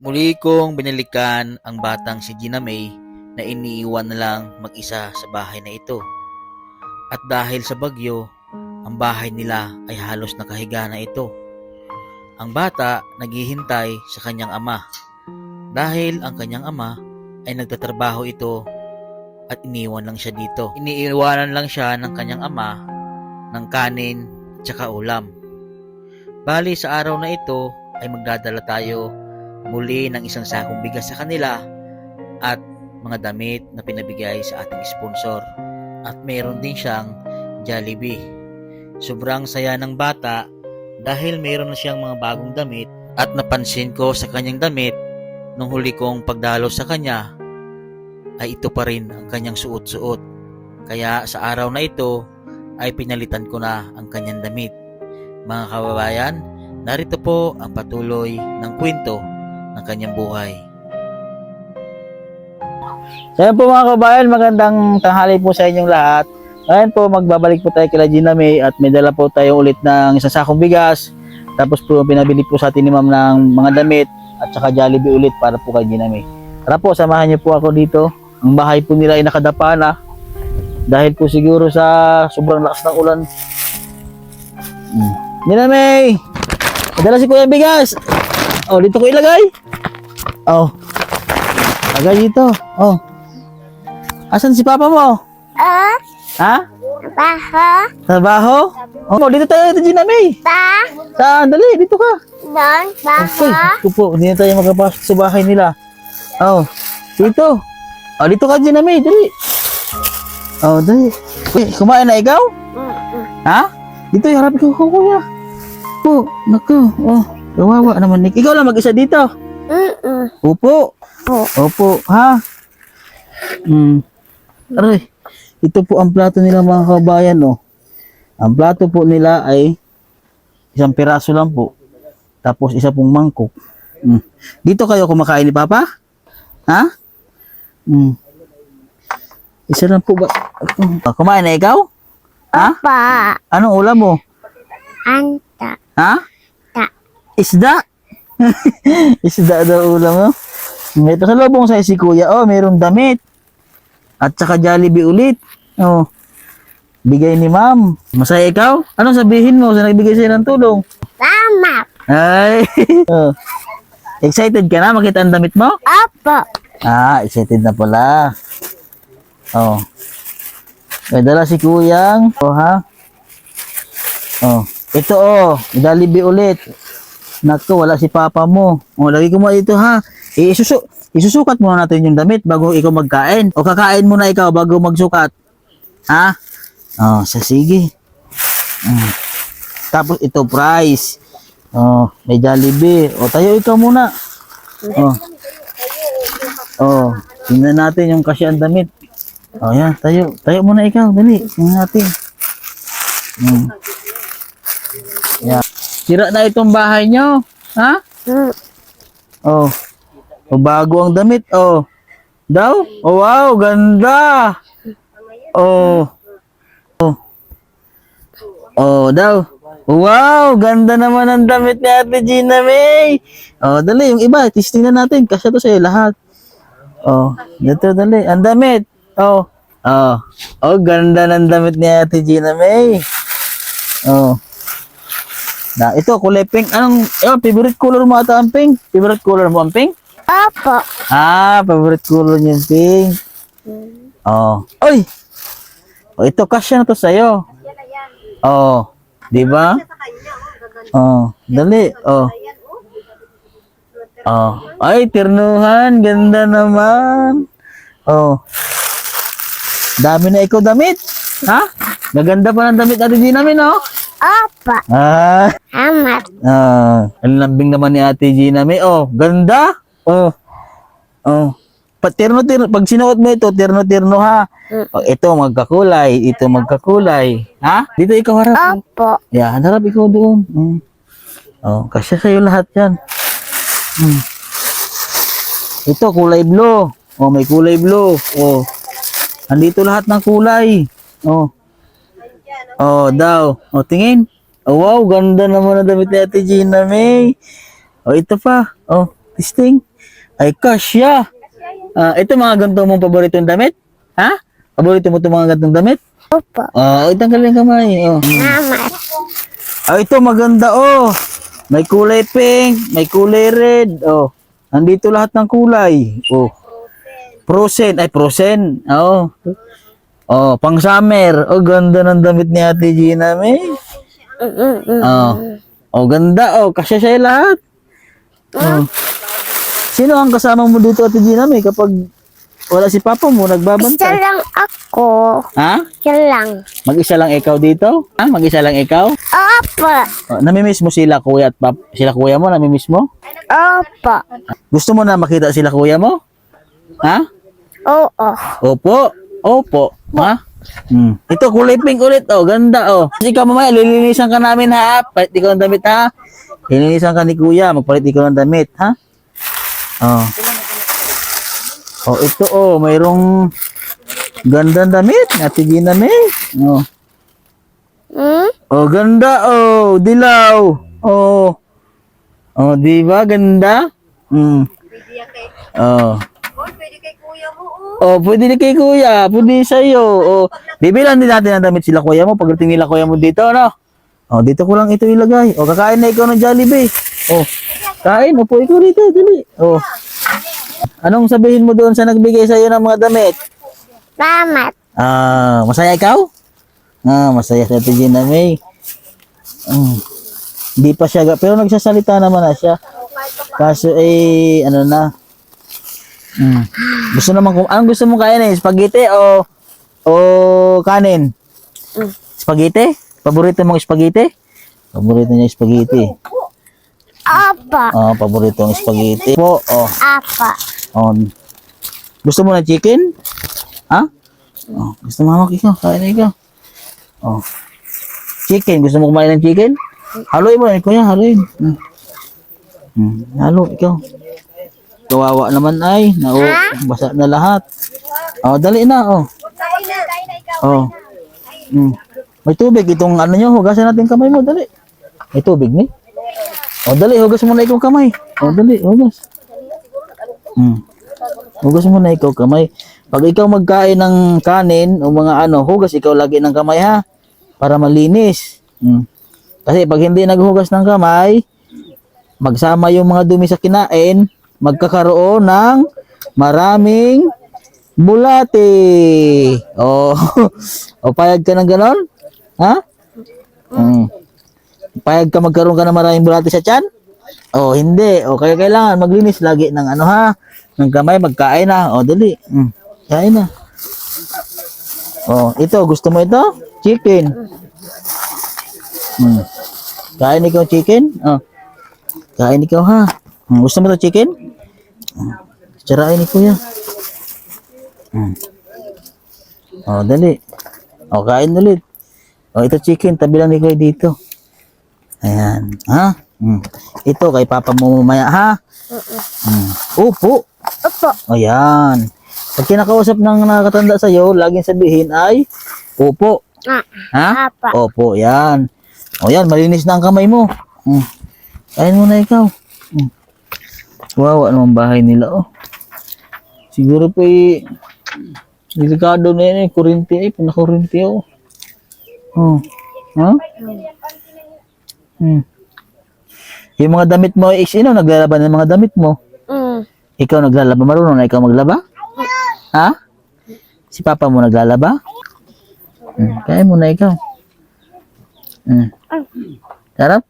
Muli kong binalikan ang batang si Gina May na iniiwan na lang mag-isa sa bahay na ito. At dahil sa bagyo, ang bahay nila ay halos nakahiga na ito. Ang bata naghihintay sa kanyang ama dahil ang kanyang ama ay nagtatrabaho ito at iniwan lang siya dito. Iniiwanan lang siya ng kanyang ama ng kanin at saka ulam. Bali sa araw na ito ay magdadala tayo muli ng isang sakong bigas sa kanila at mga damit na pinabigay sa ating sponsor. At meron din siyang Jollibee. Sobrang saya ng bata dahil meron na siyang mga bagong damit at napansin ko sa kanyang damit nung huli kong pagdalo sa kanya ay ito pa rin ang kanyang suot-suot. Kaya sa araw na ito ay pinalitan ko na ang kanyang damit. Mga kababayan, narito po ang patuloy ng kwento ng kanyang buhay. So yan po mga kabayan, magandang tanghali po sa inyong lahat. Ngayon po magbabalik po tayo kila Gina May at may dala po tayo ulit ng isang sakong bigas. Tapos po pinabili po sa atin ni ma'am ng mga damit at saka Jollibee ulit para po kay Gina May. Tara po, samahan niyo po ako dito. Ang bahay po nila ay nakadapa na dahil po siguro sa sobrang lakas ng ulan. Gina May, dala si Kuya bigas. Oh, dito ko ilagay. Oh. Lagay dito. Oh. Asan si papa mo? Ha? Baho. Trabaho? Oh, dito tayo, Gina May. Ba. Saan? Dali, dito ka. Don. Baho. Okay, dito po. Hindi na tayo makapasok sa bahay nila. Oh, dito. Oh, dito ka, Gina May. Dali. Oh, dali. Uy, kumain na ikaw? Ha? Dito, harap ko, kuya. Po, naku. Oh, kawawa naman. Ikaw lang mag-isa dito. Opo. Opo, ha? Aray, ito po ang plato nila mga kabayan, oh. Ang plato po nila ay isang piraso lang po. Tapos isa pong mangkok. Dito kayo kumakain ni Papa? Ha? Isa lang po ba? Kumain na ikaw? Ha? Pa. Anong ulam mo? Anta. Ha? Ta. Isda? Isda daw ulam mo? Ito sa lobong sa si Kuya. Oh, mayroong damit. At saka Jollibee ulit. Oh. Bigay ni ma'am. Masaya ikaw? Anong sabihin mo sa nagbigay sa'yo ng tulong? Salamat. Ay. Oh. Excited ka na makita ang damit mo? Opo. Ah, excited na pala. Oh. May dala si Kuyang. Oh, ha? Oh. Ito, oh. Jollibee ulit. Naku, wala si papa mo. Oh, lagi ko mo ito, ha? Isusukat muna natin yung damit bago ikaw magkain. O kakain muna ikaw bago magsukat. Ha? Oh, sige. Tapos ito, price. Oh, may Jollibee. O, tayo ikaw muna. Oh. Oh, tingnan natin yung kasi ang damit. Oh, yan, tayo. Tayo muna ikaw, dali. Tingnan natin. Yan. Sira na itong bahay nyo. Ha? Oh. O, bago ang damit. Oh. Daw? Oh, wow, ganda. Oh. Oh. Oh, daw. Wow, ganda naman ang damit ni Ate Gina May. Oh, dali, yung iba, testingnan natin. Kasi to sa'yo lahat. Oh, dito, dali. Ang damit. Oh. Oh. Oh, ganda ng damit ni Ate Gina May. Oh. Na, ito, kulay pink. Anong, favorite color mo ata ang pink? Favorite color mo ang pink? Opo. Ah, favorite color niya yung pink. Oh. Oy! Oh, ito, kasya na to sa'yo. Oh. Di ba? Oh. Dali. Oh. Oh. Ay, tirnuhan. Ganda naman. Oh. Dami na ikaw damit. Ha? Maganda pa ng damit natin din namin, oh. Opo. Ah. Salamat. Ang lambing naman ni Ate Gina May. Oh, ganda. Oh. Oh. Terno-terno. Pag sinuot mo ito, terno-terno ha. Oh, ito magkakulay. Ito magkakulay. Ha? Dito ikaw harap. Opo. Yeah, harap ikaw doon. Oh, kasi sa'yo lahat yan. Ito, kulay blue. Oh, may kulay blue. Oh. Andito lahat ng kulay. Oh. Oh, daw. Oh, tingin. Oh, wow, ganda naman ang damit ni Ate Gina May. Oh, ito pa. Oh, testing. Ay, kasya. Ito mga ganito mong paboritong damit? Ha? Paborito mo itong mga ganitong damit? Opo. Itanggalin yung kamay. Salamat. Ito maganda, May kulay pink, may kulay red, Nandito lahat ng kulay. Frozen, pang summer. Ganda ng damit ni Ate Gina, May. Ganda, kasya siya lahat. Sino ang kasama mo dito, Ate Gina, May, kapag wala si Papa mo, Isa nagbabantay? lang ako. Ha? Isa lang. Mag-isa lang ikaw dito? Ha? Mag-isa lang ikaw? Opo. Namimiss mo sila kuya at sila kuya mo, namimiss mo? Opo. Gusto mo na makita sila kuya mo? Ha? Oo. Opo. Opo. Ha? Ito kulay pink ulit, ganda, Kasi ikaw mamaya lilinisan ka namin, ha? Palit ikaw ng damit, ha? Lilinisan ka ni kuya, magpalit ikaw ng damit, ha? Ito, mayroong gandang damit, Ate Gina, May. Ganda, dilaw. Di ba ganda? Pwede na kay kuya, pwede sa'yo. Bibilan din natin ang damit sila kuya mo, pagdating nila kuya mo dito, no? Dito ko lang ito ilagay. Kakain na ikaw ng Jollibee. Kain, upo ikaw dito, dali. Anong sabihin mo doon sa nagbigay sa'yo ng mga damit? Salamat. Masaya ikaw? Masaya sa Ate Gina, May. Hindi pa siya, pero nagsasalita naman na siya. Kaso ano na. Gusto naman, anong gusto mong kainin? Spaghetti o kanin? Spaghetti? Paborito mong spaghetti? Paborito niya spaghetti. Opo. Paborito ng spaghetti. Opo. Gusto mo na chicken? Ha? Gusto mo hawak ikaw? Kain na ikaw. Chicken. Gusto mo kumain ng chicken? Haluin mo, kuya. Haluin. Halo, ikaw. Kawawa naman ay. Basa na lahat. Dali na, May tubig. Itong ano nyo, hugasan natin kamay mo. Dali. May tubig ni? Dali. Hugas mo na ikaw kamay. Dali. Hugas. Hugas mo na ikaw kamay. Pag ikaw magkain ng kanin o mga hugas ikaw lagi ng kamay, ha? Para malinis. Kasi pag hindi naghugas ng kamay, magsama yung mga dumi sa kinain, magkakaroon ng maraming bulate. Payag ka ng ganon? Ha? Payag ka magkaroon ka ng maraming bulate sa tiyan? Hindi. Kaya kailangan maglinis lagi ng ng kamay, magkain na. Dali. Kain na. Ito, gusto mo ito? Chicken. Kain ikaw chicken? Kain ikaw, ha? Gusto mo ito chicken? Tsarain ni kuya. Dali. Kain ulit. Ito chicken, tabi lang ni kuya dito. Ayan. Ha? Ito, kay papa mo mamaya, ha? Upo. Opo. Ayan. Pag kinakausap ng nakatanda sa'yo, laging sabihin ay, upo. Ha? Opo. Opo, yan. Yan, malinis na ang kamay mo. Kain mo na ikaw. Wawa naman bahay nila, Siguro po delikado na yan, kurinti, pinakurinti, Ha? Yung mga damit mo, sino naglalaban ng mga damit mo? Ikaw naglalaba? Marunong na ikaw maglaba? Ha? Si papa mo naglalaba? Kaya mo na ikaw. Sarap?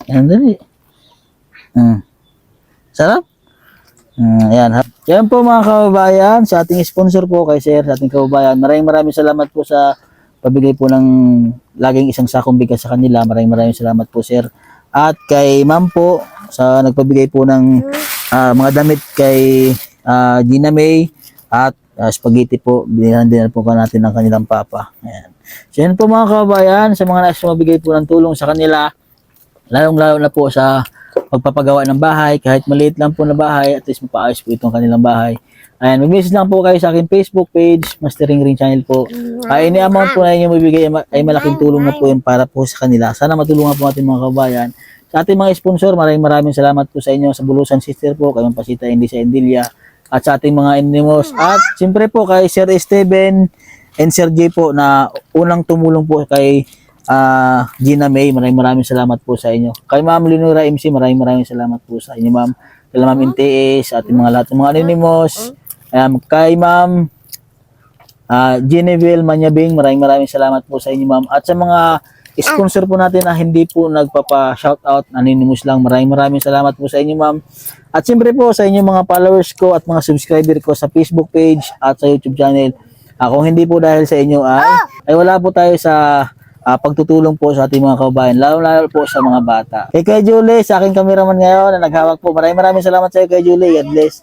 Yan dali. Sarap? Ayan. Yan po mga kababayan, sa ating sponsor po kay Sir, sa ating kababayan. Maraming salamat po sa pabigay po ng laging isang sakong bigas sa kanila. Maraming salamat po, Sir. At kay Ma'am po, sa nagpabigay po ng mga damit kay Gina May at spaghetti po, binilhan din po natin ng kanilang papa. Ayan. So yan po mga kababayan, sa mga nais mabigay po ng tulong sa kanila, lalong-lalo na po sa pagpapagawa ng bahay, kahit maliit lang po na bahay, at least mapaayos po itong kanilang bahay. Ayan, mag-message lang po kayo sa akin Facebook page, Mastering Ring Channel po. Any amount po na inyo mabibigay ay malaking tulong na po yun para po sa kanila. Sana matulungan po natin mga kababayan Sa ating mga sponsor, maraming salamat po sa inyo, sa Bulusan Sister po, kayong Pasita Hindi sa Indilia, at sa ating mga Inimos, at siyempre po kay Sir Steven and Sir J po na unang tumulong po kay Gina May. Maraming salamat po sa inyo. Kay Ma'am Lenora MC, maraming salamat po sa inyo, Ma'am. Kay Ma'am NTS, sa ating mga lahat ng mga Animos, kay Ma'am Genevieve Manyabing, maraming salamat po sa inyo, Ma'am. At sa mga sponsor po natin na hindi po nagpapa-shoutout, anonymous lang, maraming salamat po sa inyo, Ma'am. At siyempre po sa inyo mga followers ko at mga subscriber ko sa Facebook page at sa YouTube channel. Kung hindi po dahil sa inyo ay wala po tayo sa pagtutulong po sa ating mga kababayan, lalo po sa mga bata. Kay Julie, sa aking cameraman ngayon na naghawak po, maraming salamat sa iyo, kay Julie. God bless.